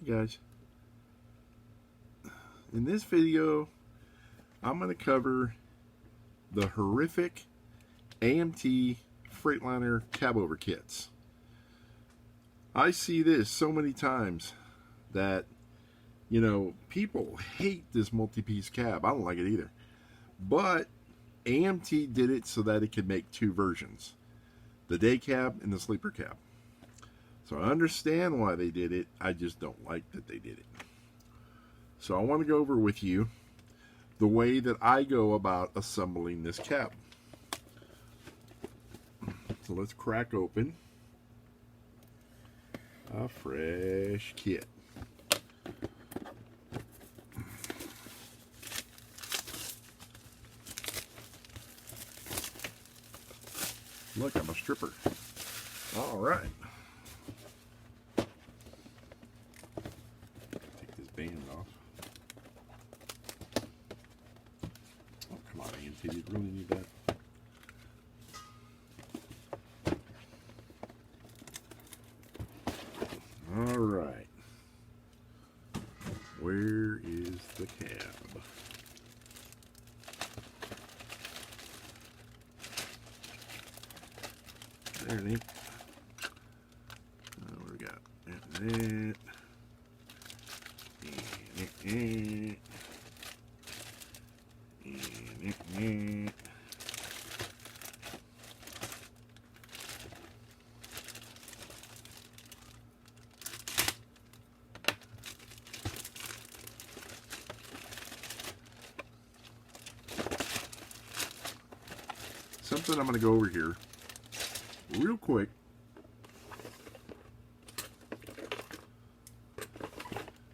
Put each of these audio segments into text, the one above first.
Hey guys, in this video I'm going to cover the horrific AMT Freightliner Cabover kits. I see this so many times that, you know, people hate this multi-piece cab. I don't like it either. But AMT did it so that it could make two versions, the day cab and the sleeper cab. So I understand why they did it. I just don't like that they did it. So I want to go over with you the way that I go about assembling this cab. So let's crack open a fresh kit. Look, I'm a stripper. All right. Take this band off. Oh, come on, AMT, you really need that? All right. Where is the cab? There it is. What do we got? And something I'm going to go over here real quick.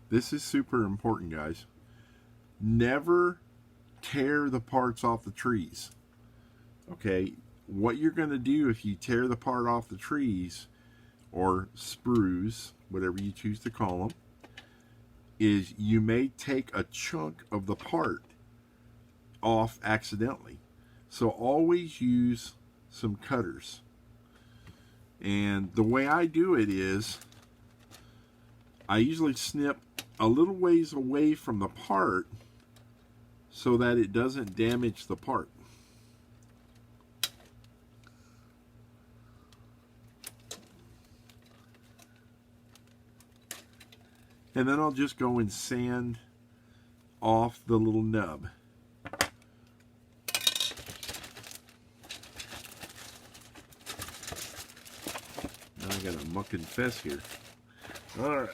This is super important, guys. Never tear the parts off the trees. Okay, what you're going to do if you tear the part off the trees, or sprues, whatever you choose to call them, is you may take a chunk of the part off accidentally. So always use some cutters. And the way I do it is I usually snip a little ways away from the part so that it doesn't damage the part. And then I'll just go and sand off the little nub. Now I got a muck and fess here. All right.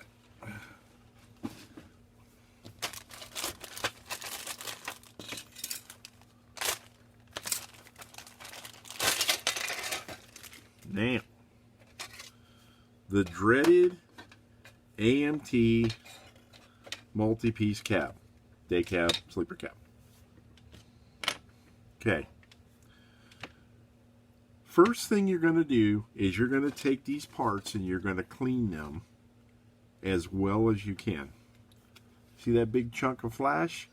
Now, the dreaded AMT multi-piece cab, day cab, sleeper cab. Okay. First thing you're going to do is you're going to take these parts and you're going to clean them as well as you can. See that big chunk of flash?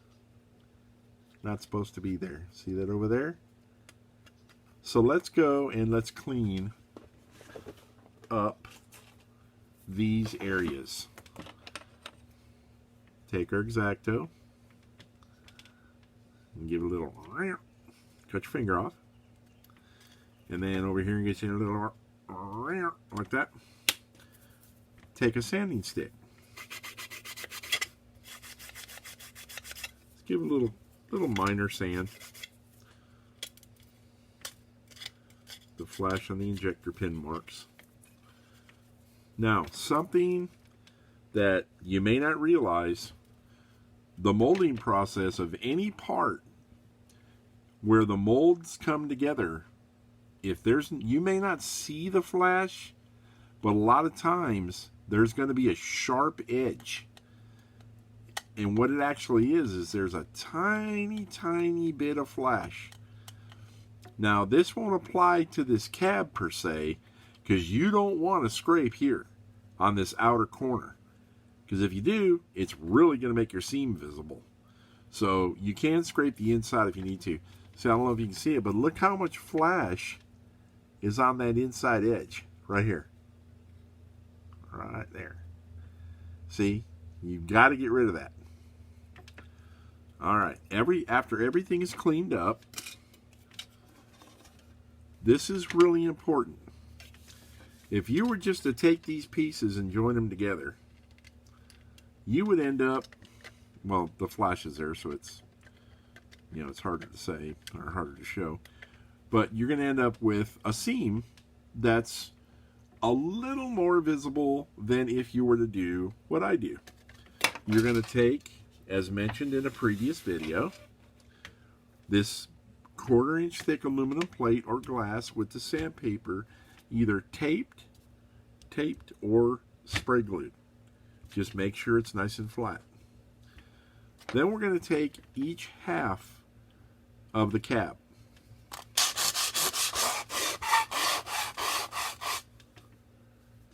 Not supposed to be there. See that over there? So let's go and let's clean up these areas. Take our X-Acto and give it a little, cut your finger off, and then over here and get you a little like that. Take a sanding stick. Let's give a little minor sand. The flash on the injector pin marks. Now, something that you may not realize, the molding process of any part where the molds come together, if there's, you may not see the flash, but a lot of times there's going to be a sharp edge. And what it actually is there's a tiny bit of flash. Now, this won't apply to this cab per se, because you don't want to scrape here on this outer corner. Because if you do, it's really going to make your seam visible. So you can scrape the inside if you need to. See, I don't know if you can see it, but look how much flash is on that inside edge right here. Right there. See, you've got to get rid of that. All right, after everything is cleaned up, this is really important. If you were just to take these pieces and join them together, you would end up, well, the flash is there, so it's, you know, it's harder to say or harder to show, but you're going to end up with a seam that's a little more visible than if you were to do what I do. You're going to take, as mentioned in a previous video, this 1/4 inch thick aluminum plate or glass with the sandpaper either taped or spray glued. Just make sure it's nice and flat. Then we're going to take each half of the cab.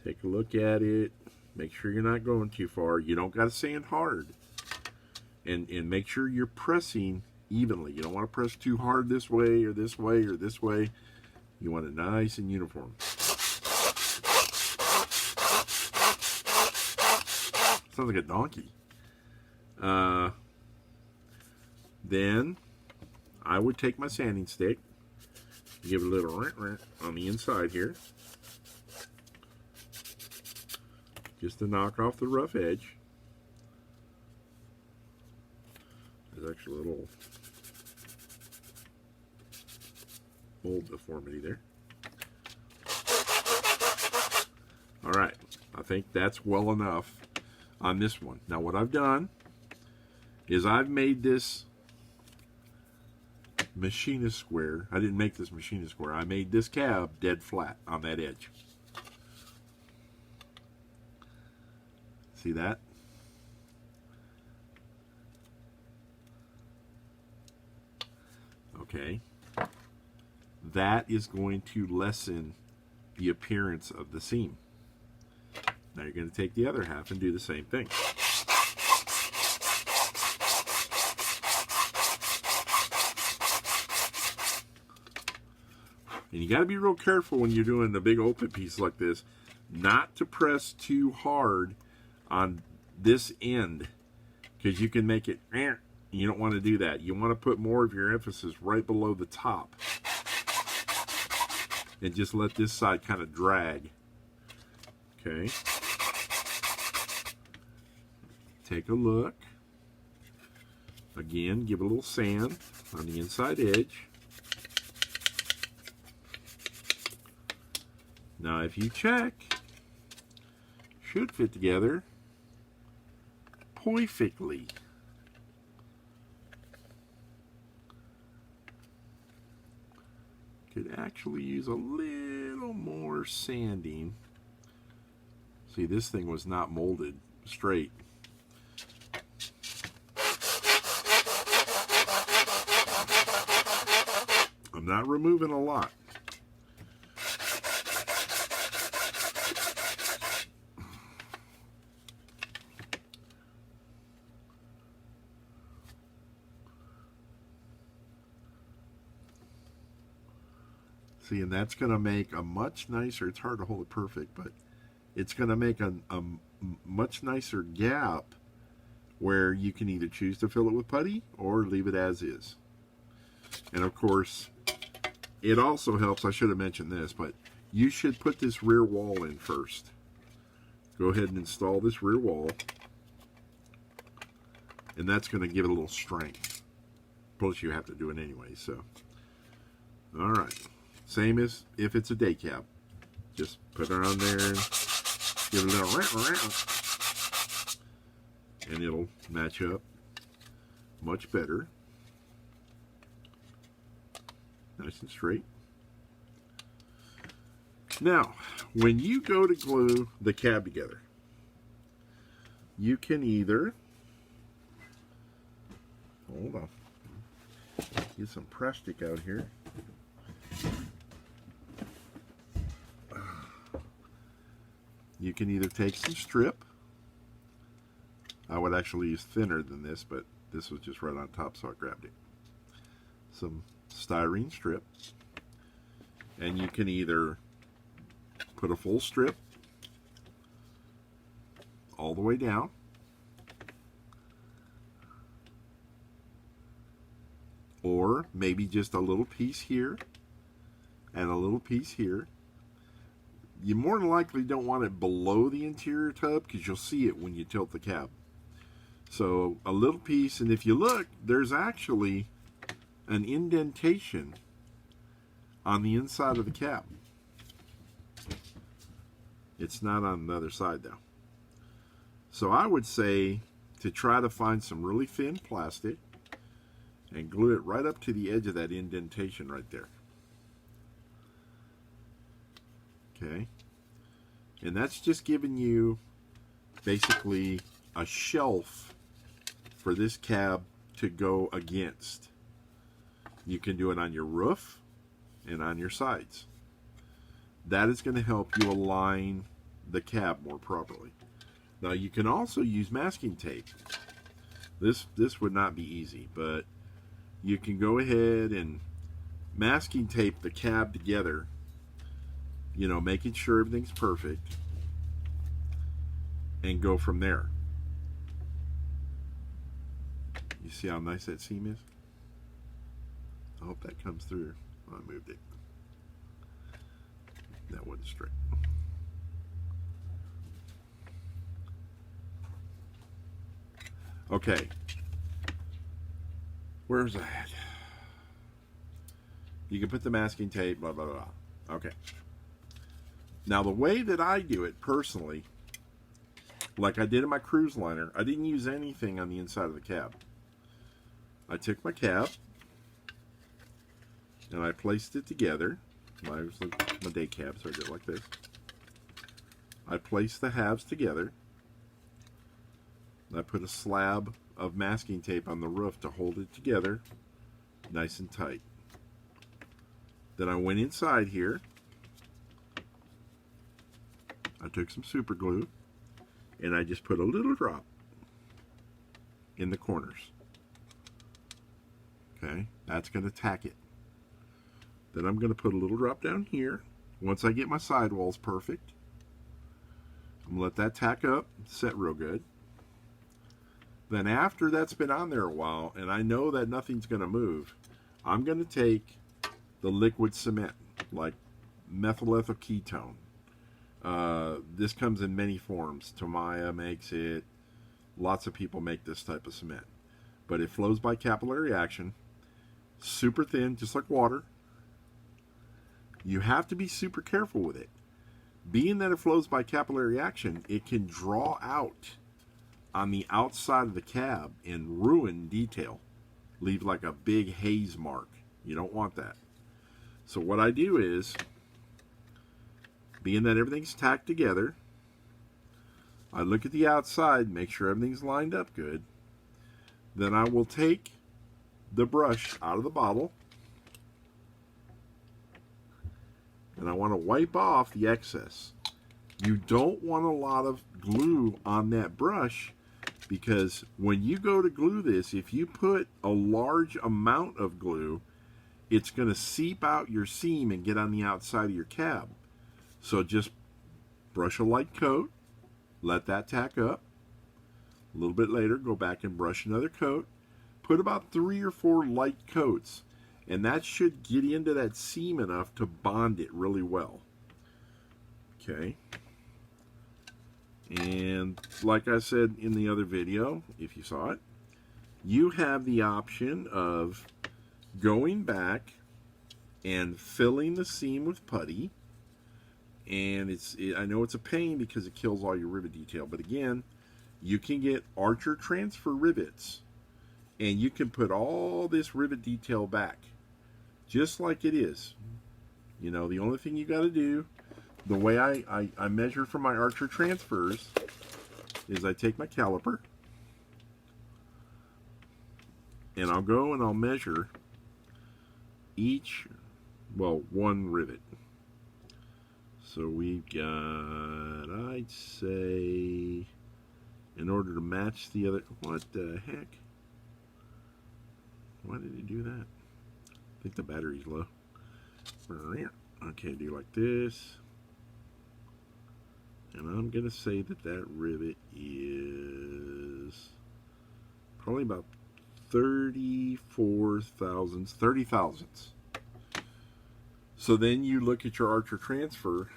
Take a look at it. Make sure you're not going too far. You don't got to sand hard. And make sure you're pressing evenly. You don't want to press too hard this way or this way or this way. You want it nice and uniform. Sounds like a donkey. Then I would take my sanding stick, give it a little rent on the inside here, just to knock off the rough edge. There's actually a little mold deformity there. All right, I think that's well enough on this one. Now what I've done is I've made this machinist square. I didn't make this machinist square. I made this cab dead flat on that edge. See that? Okay. That is going to lessen the appearance of the seam. Now you're going to take the other half and do the same thing. And you got to be real careful when you're doing a big open piece like this, not to press too hard on this end, because you can make it, you don't want to do that. You want to put more of your emphasis right below the top and just let this side kind of drag. Okay. Take a look. Again, give it a little sand on the inside edge. Now if you check, should fit together perfectly. Could actually use a little more sanding. See, this thing was not molded straight. I'm not removing a lot. See, and that's going to make a much nicer, it's hard to hold it perfect, but it's going to make a much nicer gap where you can either choose to fill it with putty or leave it as is. And of course, it also helps, I should have mentioned this, but you should put this rear wall in first. Go ahead and install this rear wall, and that's going to give it a little strength. Plus you have to do it anyway, so. All right. Same as if it's a day cab. Just put it on there and give it a little round, and it'll match up much better. Nice and straight. Now, when you go to glue the cab together, you can either, hold on, get some plastic out here. You can either take some strip. I would actually use thinner than this, but this was just right on top, so I grabbed it. Some styrene strip. And you can either put a full strip all the way down. Or maybe just a little piece here and a little piece here. You more than likely don't want it below the interior tub because you'll see it when you tilt the cab. So a little piece, and if you look, there's actually an indentation on the inside of the cab. It's not on the other side though. So I would say to try to find some really thin plastic and glue it right up to the edge of that indentation right there. Okay. And that's just giving you basically a shelf for this cab to go against. You can do it on your roof and on your sides. That is going to help you align the cab more properly. Now you can also use masking tape. This would not be easy, but you can go ahead and masking tape the cab together, you know, making sure everything's perfect, and go from there. You see how nice that seam is? I hope that comes through. Oh, I moved it. That wasn't straight. Okay. Where's that? You can put the masking tape, blah, blah, blah. Okay. Now, the way that I do it personally, like I did in my cruise liner, I didn't use anything on the inside of the cab. I took my cab and I placed it together. My day cab, so I did it like this. I placed the halves together. I put a slab of masking tape on the roof to hold it together nice and tight. Then I went inside here. I took some super glue and I just put a little drop in the corners. Okay, that's going to tack it. Then I'm going to put a little drop down here. Once I get my sidewalls perfect, I'm going to let that tack up, set real good. Then after that's been on there a while, and I know that nothing's going to move, I'm going to take the liquid cement, like methyl ethyl ketone. This comes in many forms. Tamiya makes it. Lots of people make this type of cement. But it flows by capillary action. Super thin, just like water. You have to be super careful with it. Being that it flows by capillary action, it can draw out on the outside of the cab and ruin detail. Leave like a big haze mark. You don't want that. So what I do is, being that everything's tacked together, I look at the outside, make sure everything's lined up good. Then I will take the brush out of the bottle and I want to wipe off the excess. You don't want a lot of glue on that brush, because when you go to glue this, if you put a large amount of glue, it's going to seep out your seam and get on the outside of your cab. So just brush a light coat, let that tack up. A little bit later, go back and brush another coat. Put about 3 or 4 light coats, and that should get into that seam enough to bond it really well. Okay. And like I said in the other video, if you saw it, you have the option of going back and filling the seam with putty. And I know it's a pain because it kills all your rivet detail, but again, you can get Archer transfer rivets and you can put all this rivet detail back just like it is. You know, the only thing you got to do, the way I measure for my Archer transfers, is I take my caliper and I'll go and I'll measure each, well, one rivet. So we've got, I'd say, in order to match the other, what the heck? Why did he do that? I think the battery's low. Okay, do like this. And I'm going to say that that rivet is probably about 34 thousandths, 30 thousandths. So then you look at your Archer transfer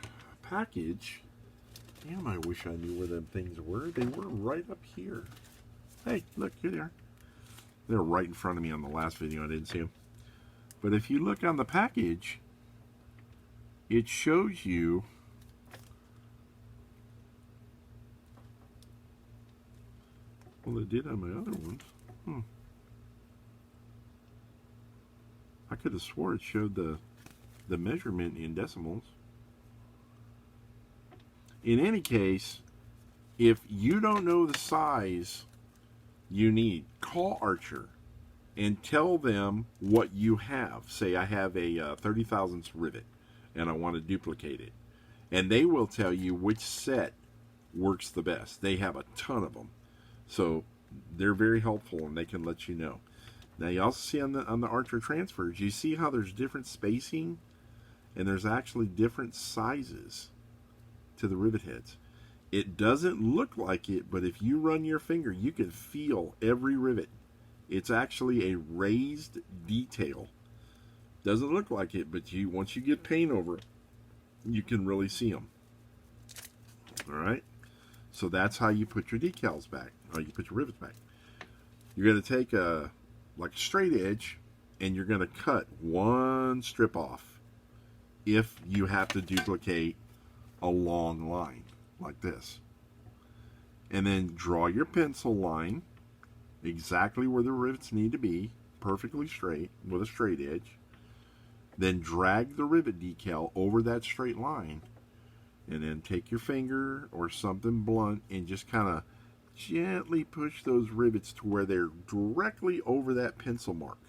package. Damn, I wish I knew where them things were. They were right up here. Hey, look, here they are. They're right in front of me on the last video. I didn't see them. But if you look on the package, it shows you well, it did on my other ones. I could have swore it showed the measurement in decimals. In any case, if you don't know the size you need, call Archer and tell them what you have. Say I have a 30 thousandths rivet and I want to duplicate it. And they will tell you which set works the best. They have a ton of them. So they're very helpful and they can let you know. Now you also see on the Archer transfers, you see how there's different spacing and there's actually different sizes to the rivet heads. It doesn't look like it, but if you run your finger, you can feel every rivet. It's actually a raised detail. Doesn't look like it, but once you get paint over it, you can really see them. All right? So that's how you put your decals back, or you put your rivets back. You're going to take a straight edge, and you're going to cut one strip off if you have to duplicate a long line like this. And then draw your pencil line exactly where the rivets need to be, perfectly straight with a straight edge. Then drag the rivet decal over that straight line, and then take your finger or something blunt and just kind of gently push those rivets to where they're directly over that pencil mark.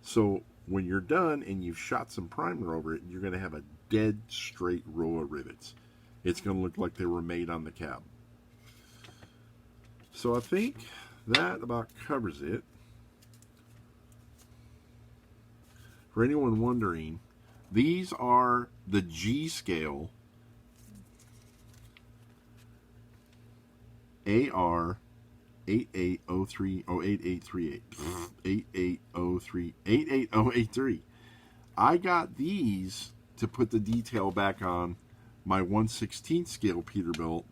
So when you're done and you've shot some primer over it, you're going to have a dead straight row of rivets. It's going to look like they were made on the cab. So I think that about covers it. For anyone wondering, these are the G scale AR 8803 or 8838 8803 88083. I got these to put the detail back on my 1/16 scale Peterbilt,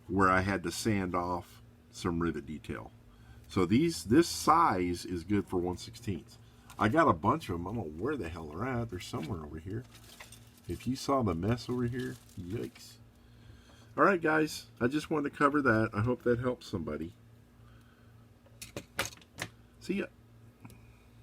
where I had to sand off some rivet detail. So this size is good for 1/16. I got a bunch of them. I don't know where the hell they're at. They're somewhere over here. If you saw the mess over here, yikes. All right, guys. I just wanted to cover that. I hope that helps somebody. See ya.